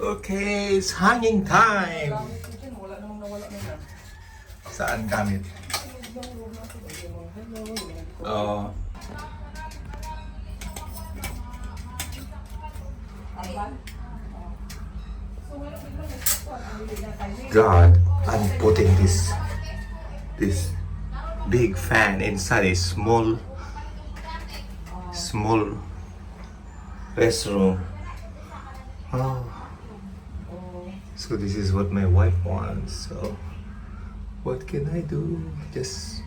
Okay, it's hanging time. Gamit ko dyan, wala namang nawala na yan. Saan gamit? Yung room natin, yung mga hello, yung mga dito. Oh, Arban? So, wala biglang nagpapon. Ang hindi na tayo. God, I'm putting this big fan inside a small restroom. Oh, so this is what my wife wants. So what can I do? Just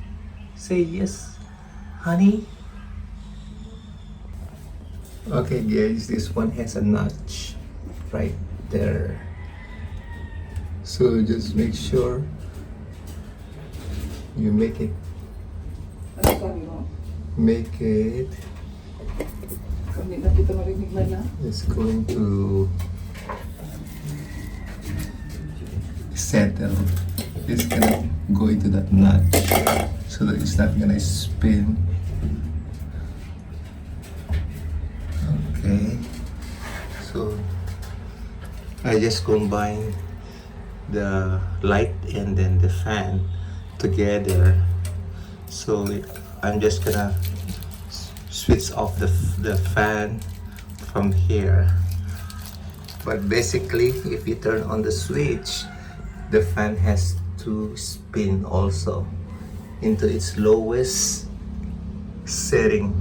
say yes, honey. Okay, guys, this one has a notch right there. So just make sure you make it Ano sabi mo? Hindi na kita marinig man na. it's going to settle. It's gonna go into that notch so that it's not gonna spin. Okay, so I just combine the light and then the fan together. So I'm just gonna switch off the fan from here. But basically, if you turn on the switch, the fan has to spin also into its lowest setting.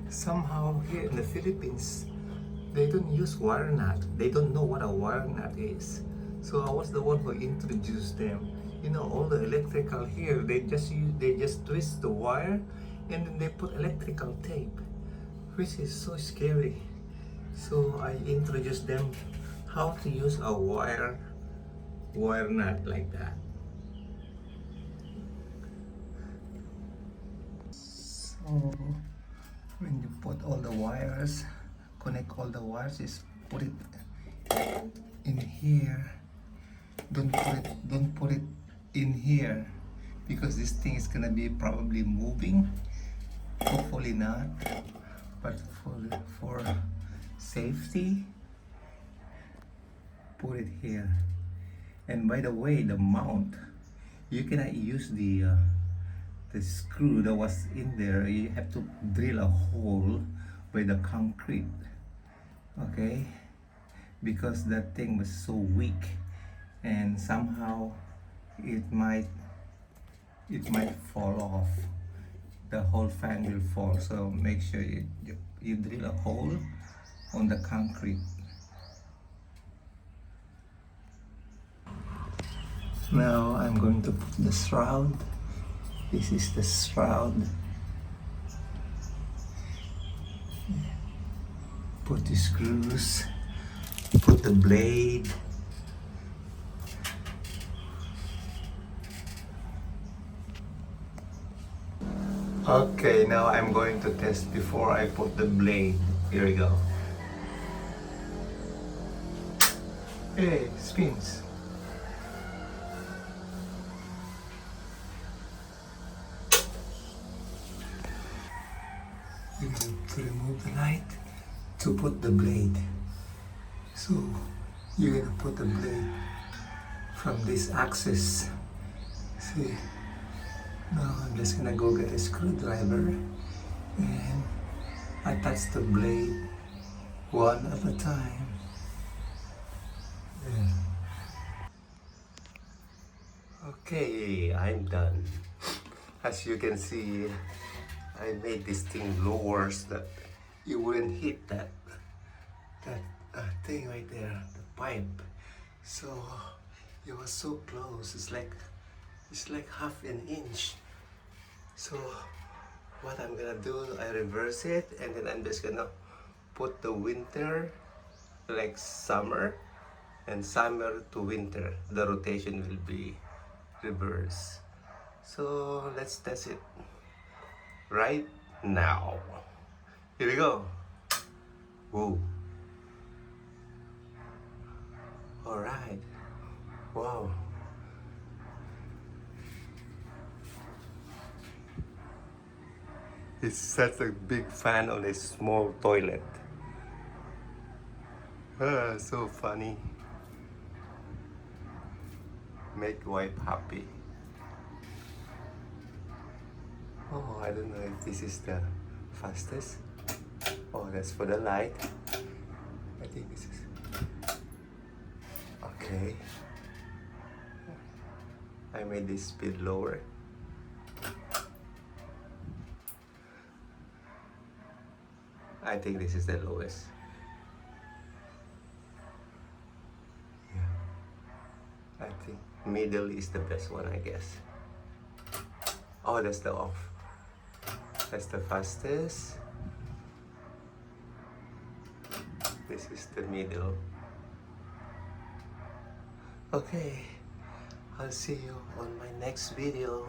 Somehow here in the Philippines, they don't use wire nut. They don't know what a wire nut is. So I was the one who introduced them. You know, all the electrical here, they just twist the wire and then they put electrical tape, which is so scary. So I introduced them how to use a wire nut like that. So when you put all the wires, connect all the wires, is put it in here. Don't put it in here because this thing is gonna be probably moving. Hopefully not, but for safety, put it here. And by the way, the mount, you cannot use the screw that was in there. You have to drill a hole by the concrete, okay, because that thing was so weak and somehow it might fall off. The whole fan will fall, so make sure you drill a hole on the concrete. Now I'm going to put the shroud. This is the shroud. Put the screws, put the blade. Okay, now I'm going to test before I put the blade. Here we go. Hey, spins. You need to remove the light to put the blade. So you're gonna put the blade from this axis. See? Now I'm just gonna go get a screwdriver and attach the blade one at a time. There. Okay, I'm done. As you can see, I made this thing lower so that you wouldn't hit that thing right there, the pipe. So it was so close. It's like half an inch. So what I'm gonna do, I reverse it and then I'm just gonna put the winter like summer and summer to winter. The rotation will be reverse. So let's test it right now. Here we go. Whoa. All right. Wow. He's such a big fan of a small toilet. So funny. Make wife happy. Oh, I don't know if this is the fastest. Oh, that's for the light. I think this is okay. I made this speed lower. I think this is the lowest. Yeah. I think middle is the best one, I guess. Oh, that's the off. That's the fastest. This is the middle. Okay, I'll see you on my next video.